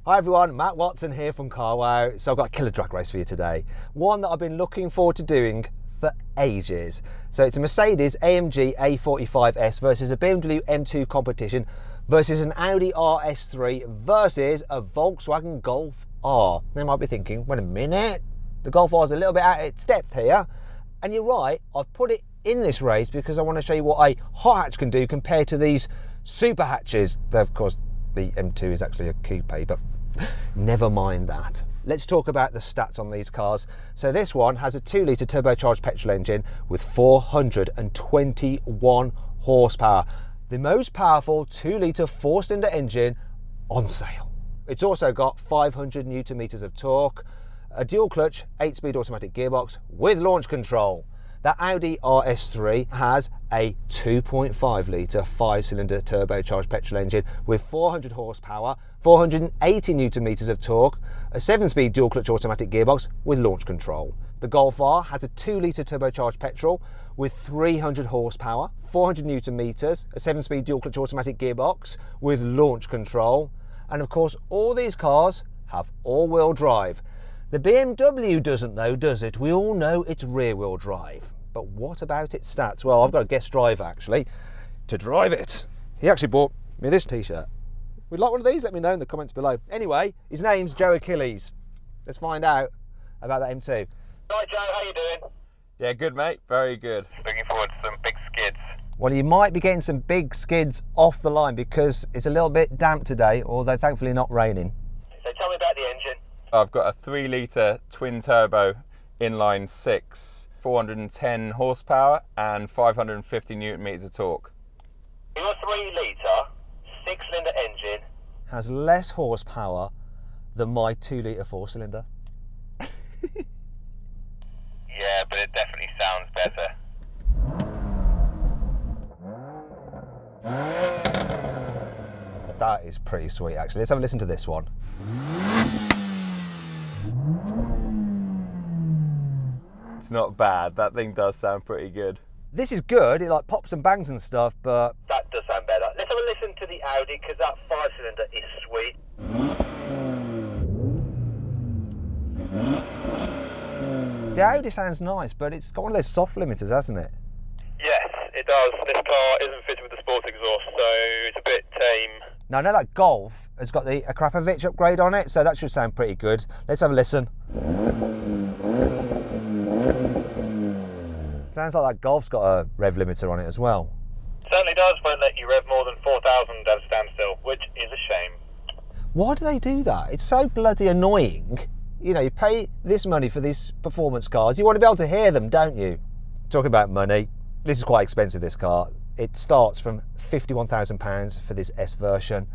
Hi everyone, Matt Watson here from Carwow. So I've got a killer drag race for you today. One that I've been looking forward to doing for ages. So it's a Mercedes-AMG A45S versus a BMW M2 Competition versus an Audi RS3 versus a Volkswagen Golf R. Now you might be thinking, wait a minute, the Golf R is a little bit out of its depth here. And you're right, I've put it in this race because I want to show you what a hot hatch can do compared to these super hatches. Though of course the M2 is actually a coupe, but never mind that. Let's talk about the stats on these cars. So this one has a 2-litre turbocharged petrol engine with 421 horsepower. The most powerful 2-litre 4-cylinder engine on sale. It's also got 500 newton meters of torque, a dual clutch 8-speed automatic gearbox with launch control. The Audi RS3 has a 2.5-litre 5-cylinder turbocharged petrol engine with 400 horsepower, 480 newton meters of torque, a 7-speed dual clutch automatic gearbox with launch control. The Golf R has a 2-litre turbocharged petrol with 300 horsepower, 400 newton meters, a 7-speed dual clutch automatic gearbox with launch control. And of course, all these cars have all-wheel drive. The BMW doesn't though, does it? We all know it's rear-wheel drive. But what about its stats? Well, I've got a guest driver actually to drive it. He actually bought me this t-shirt. Would you like one of these? Let me know in the comments below. Anyway, his name's Joe Achilles. Let's find out about that M2. Hi Joe, how you doing? Yeah, good mate, very good. Looking forward to some big skids. Well, you might be getting some big skids off the line because it's a little bit damp today, although thankfully not raining. So tell me about the engine. I've got a 3-litre twin turbo inline 6, 410 horsepower and 550 newton meters of torque. Your 3-litre 6-cylinder engine Has less horsepower than my 2-litre 4-cylinder. Yeah, but it definitely sounds better. That is pretty sweet actually. Let's have a listen to this one. It's not bad, that thing does sound pretty good. This is good, it like pops and bangs and stuff, but That does sound better. Let's have a listen to the Audi because that 5-cylinder is sweet. the Audi sounds nice, but it's got one of those soft limiters, hasn't it? Yes, it does. This car isn't fitted with the sport exhaust, so it's a bit tame. Now I know that Golf has got the Akrapovic upgrade on it, so that should sound pretty good. Let's have a listen. Sounds like that Golf's got a rev limiter on it as well. Certainly does. Won't let you rev more than 4,000 at a standstill, which is a shame. Why do they do that? It's so bloody annoying. You know, you pay this money for these performance cars, you want to be able to hear them, don't you? Talking about money, this is quite expensive, this car. It starts from £51,000 for this S version.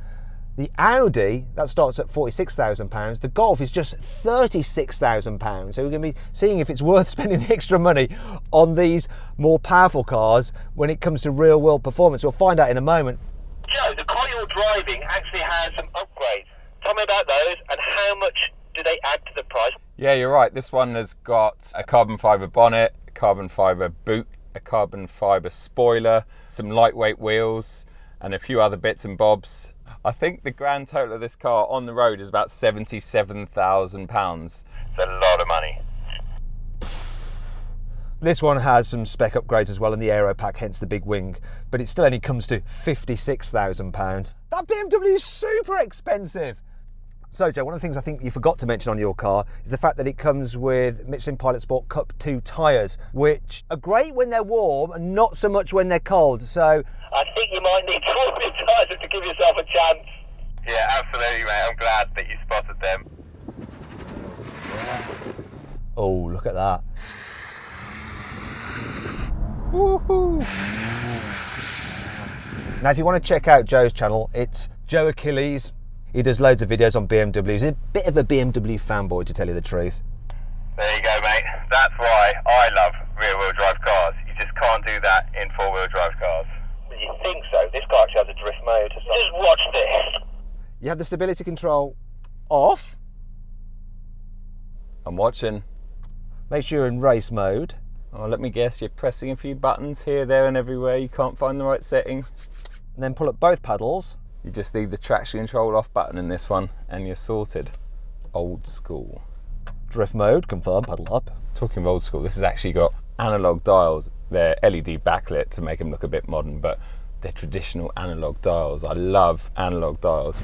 The Audi, that starts at £46,000. The Golf is just £36,000. So we're going to be seeing if it's worth spending the extra money on these more powerful cars when it comes to real world performance. We'll find out in a moment. Joe, the car you're driving actually has some upgrades. Tell me about those and how much do they add to the price? Yeah, you're right, this one has got a carbon fibre bonnet, a carbon fibre boot, a carbon fibre spoiler, some lightweight wheels and a few other bits and bobs. I think the grand total of this car on the road is about £77,000. It's a lot of money. This one has some spec upgrades as well in the aero pack, hence the big wing, but it still only comes to £56,000. That BMW is super expensive. So Joe, one of the things I think you forgot to mention on your car is the fact that it comes with Michelin Pilot Sport Cup 2 tyres, which are great when they're warm and not so much when they're cold. So I think you might need 12 tyres to give yourself a chance. Yeah, absolutely, mate. I'm glad that you spotted them. oh, look at that. Woohoo! Now if you want to check out Joe's channel, it's Joe Achilles. He does loads of videos on BMWs. He's a bit of a BMW fanboy, to tell you the truth. There you go, mate. That's why I love rear-wheel drive cars. You just can't do that in four-wheel drive cars. Well, you think so? This car actually has a drift mode. Just watch this. You have the stability control off. I'm watching. Make sure you're in race mode. Oh, let me guess, you're pressing a few buttons here, there and everywhere. You can't find the right setting. And then pull up both paddles. You just need the traction control off button in this one and you're sorted. Old school. Drift mode, confirm, pedal up. Talking of old school, this has actually got analog dials. They're LED backlit to make them look a bit modern, but they're traditional analog dials. I love analog dials.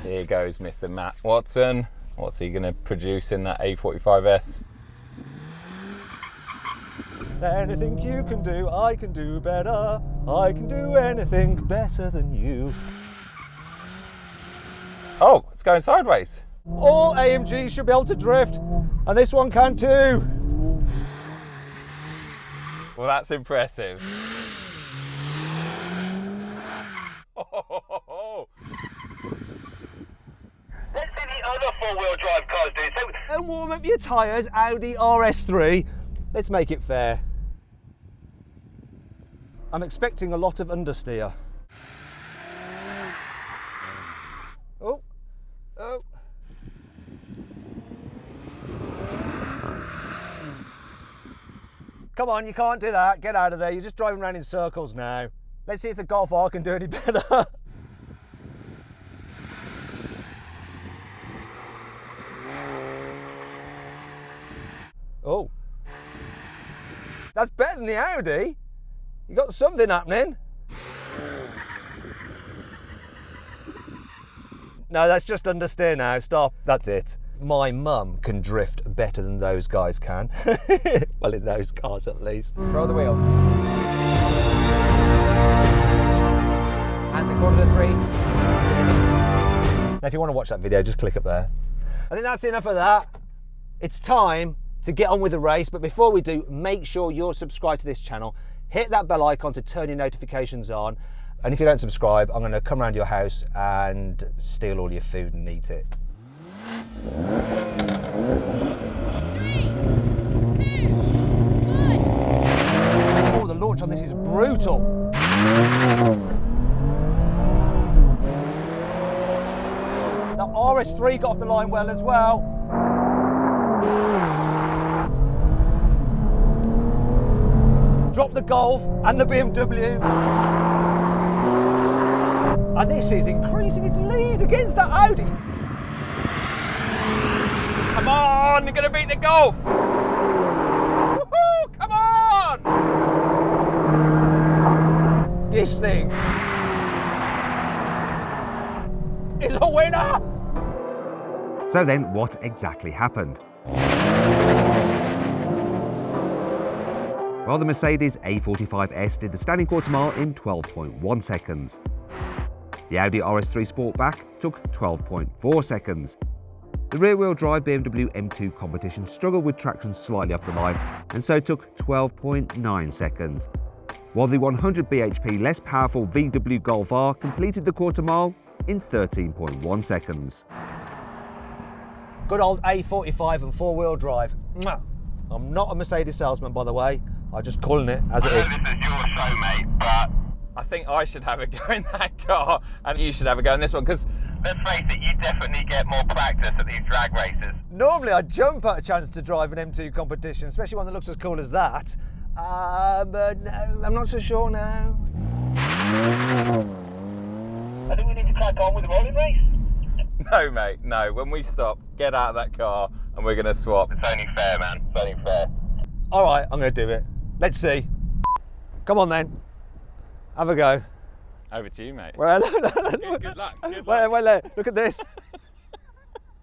Here goes Mr. Matt Watson. What's he going to produce in that A45S? Anything you can do, I can do better. I can do anything better than you. Oh, it's going sideways. All AMGs should be able to drift, and this one can too. Well, that's impressive. Let's see the other four-wheel drive cars do. And warm up your tyres, Audi RS3. Let's make it fair. I'm expecting a lot of understeer. Oh, oh. Come on, you can't do that. Get out of there. You're just driving around in circles now. Let's see if the Golf R can do any better. Oh. That's better than the Audi. You got something happening. No, that's just understeer now. Stop. That's it. My mum can drift better than those guys can. Well, in those cars at least. Throw the wheel. Hands a quarter to 3. Now, if you want to watch that video, just click up there. I think that's enough of that. It's time to get on with the race, but before we do, make sure you're subscribed to this channel. Hit that bell icon to turn your notifications on. And if you don't subscribe, I'm going to come around your house and steal all your food and eat it. 3, 2, 1. Oh, the launch on this is brutal. The RS3 got off the line well as well. Drop the Golf and the BMW. And this is increasing its lead against that Audi. Come on, you're going to beat the Golf. Woohoo, come on. This thing is a winner. So then, what exactly happened? Well, the Mercedes A45S did the standing quarter mile in 12.1 seconds. The Audi RS3 Sportback took 12.4 seconds. The rear-wheel drive BMW M2 Competition struggled with traction slightly off the line and so took 12.9 seconds. While the 100 bhp less powerful VW Golf R completed the quarter mile in 13.1 seconds. Good old A45 and four-wheel drive. I'm not a Mercedes salesman, by the way. I'm just calling it as it is. This is your show, mate, but I think I should have a go in that car and you should have a go in this one, because let's face it, you definitely get more practice at these drag races. Normally I'd jump at a chance to drive an M2 Competition, especially one that looks as cool as that. But no, I'm not so sure now. I think we need to crack on with the rolling race. no, mate, no. When we stop, get out of that car and we're going to swap. It's only fair, man. It's only fair. All right, I'm going to do it. Let's see. Come on then. Have a go. Over to you, mate. Well, Good luck. Good luck. Well, look at this.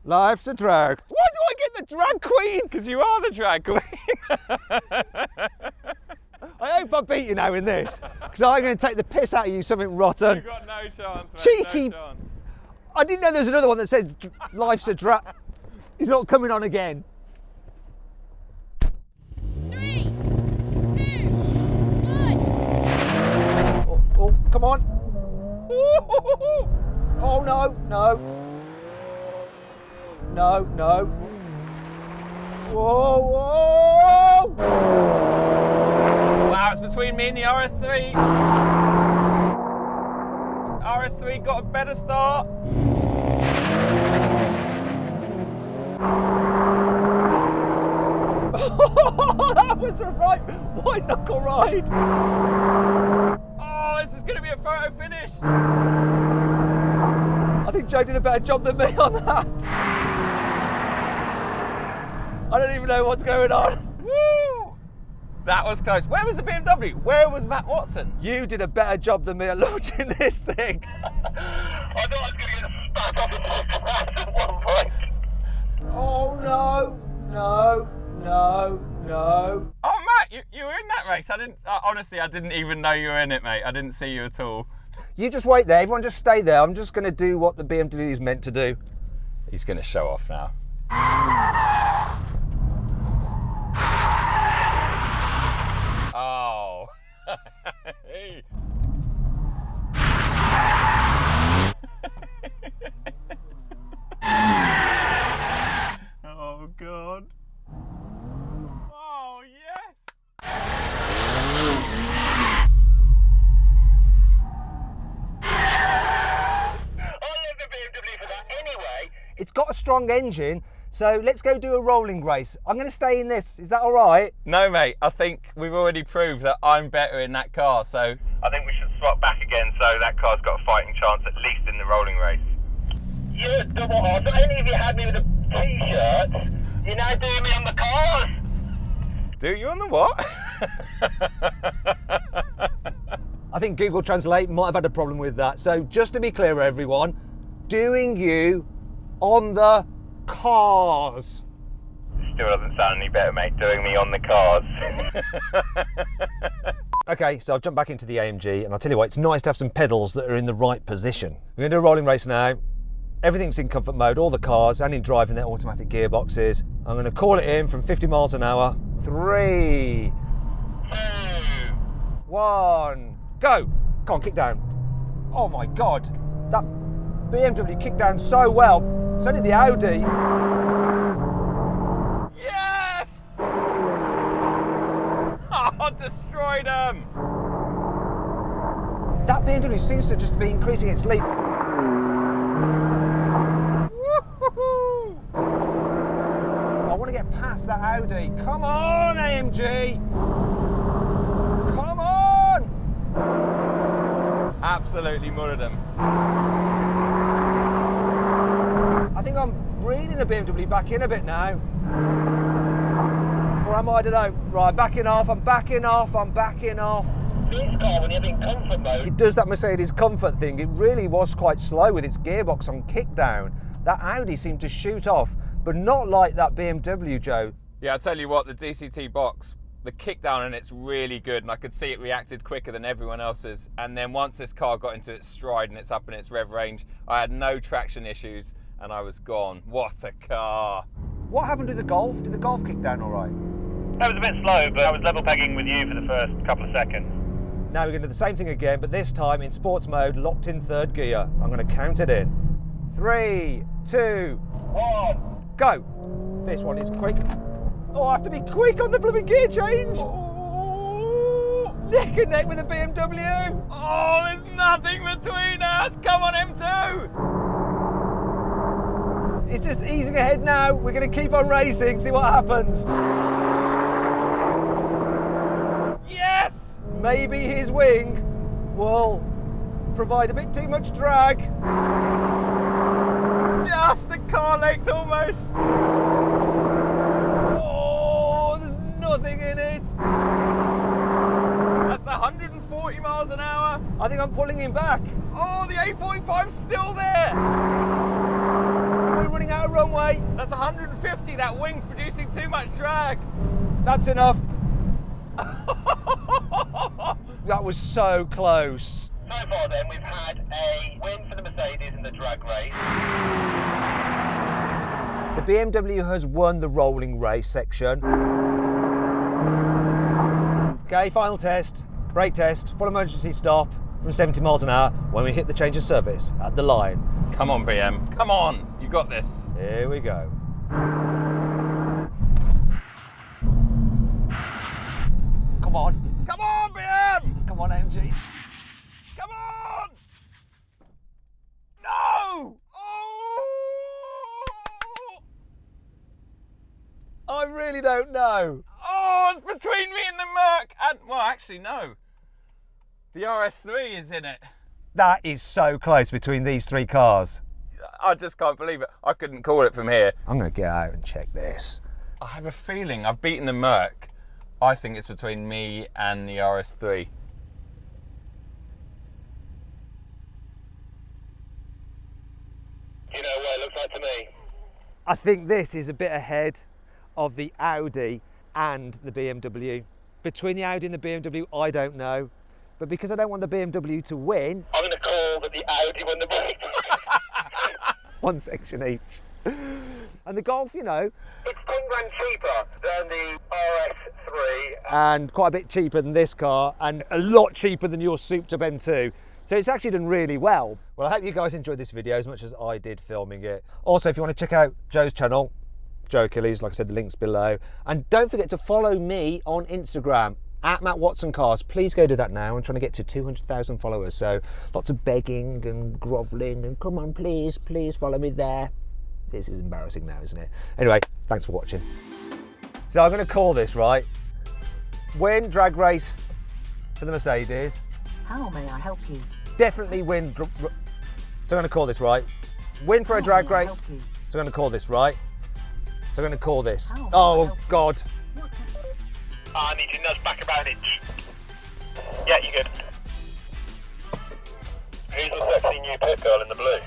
Life's a drag. Why do I get the drag queen? Because you are the drag queen. I hope I beat you now in this, because I'm going to take the piss out of you, something rotten. You've got no chance, mate. Cheeky. No chance. I didn't know there was another one that says life's a drag. He's not coming on again. 3, 2, 1. Oh, come on. Oh, no, no. No, no. Whoa, whoa. Wow, it's between me and the RS3. RS3 got a better start. That was a right white knuckle ride. Oh, this is going to be a photo finish. I think Joe did a better job than me on that. I don't even know what's going on. Woo! That was close. Where was the BMW? Where was Matt Watson? You did a better job than me at launching this thing. I thought I was going to get spat off into the grass at one point. Oh no, no, no, no. Oh, Matt, you were in that race. I didn't. Honestly, I didn't even know you were in it, mate. I didn't see you at all. You just wait there. Everyone just stay there. I'm just going to do what the BMW is meant to do. He's going to show off now. Oh. Oh, God. Oh, yes. It's got a strong engine, so let's go do a rolling race. I'm going to stay in this. Is that all right? No, mate. I think we've already proved that I'm better in that car, so... I think we should swap back again so that car's got a fighting chance at least in the rolling race. You're double arse. So any of you had me with the t-shirts, you're now doing me on the cars. Do you on the what? I think Google Translate might have had a problem with that. So just to be clear, everyone, doing you on the cars. Still doesn't sound any better, mate, doing me on the cars. Okay, so I've jumped back into the AMG, and I'll tell you what, it's nice to have some pedals that are in the right position. We're going to do a rolling race now. Everything's in comfort mode, all the cars, and in driving their automatic gearboxes. I'm going to call it in from 50 miles an hour. 3, 2, 1, go! Come on, kick down. Oh my God, that BMW kicked down so well. So did the Audi. Yes! Oh, destroyed them! That BMW seems to just be increasing its lead. Woo-hoo-hoo! I want to get past that Audi. Come on, AMG! Come on! Absolutely murdered them. I think I'm reeling the BMW back in a bit now. Or am I? I don't know. Right, backing off, I'm backing off. This car, when you're in comfort mode, It does that Mercedes comfort thing. It really was quite slow with its gearbox on kickdown. That Audi seemed to shoot off, but not like that BMW, Joe. Yeah, I'll tell you what, the DCT box, the kickdown in it's really good, and I could see it reacted quicker than everyone else's. And then once this car got into its stride and it's up in its rev range, I had no traction issues and I was gone. What a car. What happened to the Golf? Did the Golf kick down all right? that was a bit slow, but I was level pegging with you for the first couple of seconds. Now we're going to do the same thing again, but this time in sports mode, locked in third gear. I'm going to count it in. 3, 2, 1, go. This one is quick. Oh, I have to be quick on the blooming gear change. Ooh. Neck and neck with the BMW. Oh, there's nothing between us. Come on, M2. It's just easing ahead now. We're going to keep on racing, see what happens. Yes. Maybe his wing will provide a bit too much drag. Just the car length almost. Oh, there's nothing in it. That's 140 miles an hour. I think I'm pulling him back. Oh, the A45's still there. We're running out of runway. That's 150. That wing's producing too much drag. That's enough. That was so close. So far then, we've had a win for the Mercedes in the drag race. The BMW has won the rolling race section. Okay, final test, brake test, full emergency stop from 70 miles an hour when we hit the change of service at the line. Come on, BM. Come on. You got this. Here we go. Come on. Come on, BM. Come on, MG. Come on. No. Oh. I really don't know. Oh, it's between me and the Merc. And, well, actually, no. The RS3 is in it. That is so close between these three cars. I just can't believe it. I couldn't call it from here. I'm going to get out and check this. I have a feeling I've beaten the Merc. I think it's between me and the RS3. You know what it looks like to me? I think this is a bit ahead of the Audi and the BMW. Between the Audi and the BMW, I don't know. But because I don't want the BMW to win, I'm going to call that the Audi won the race. one section each. And the Golf, you know, It's 10 grand cheaper than the RS3. and quite a bit cheaper than this car, and a lot cheaper than your souped-up M2. So it's actually done really well. Well, I hope you guys enjoyed this video as much as I did filming it. Also, if you want to check out Joe's channel, Joe Achilles, like I said, the link's below. And don't forget to follow me on Instagram, at Matt Watson Cars. Please go do that now. I'm trying to get to 200,000 followers, so lots of begging and grovelling and come on, please follow me there. This is embarrassing now, isn't it? Anyway, thanks for watching. So I'm going to call this, right? Win drag race for the Mercedes. How may I help you? Definitely win. So I'm going to call this, right? Win for a drag How may I race. help you? So I'm going to call this, right? So I'm going to call this. How may I Oh, help you? God. What can- I need to nudge back about an inch. Yeah, you good. Who's the sexy new pit girl in the blue?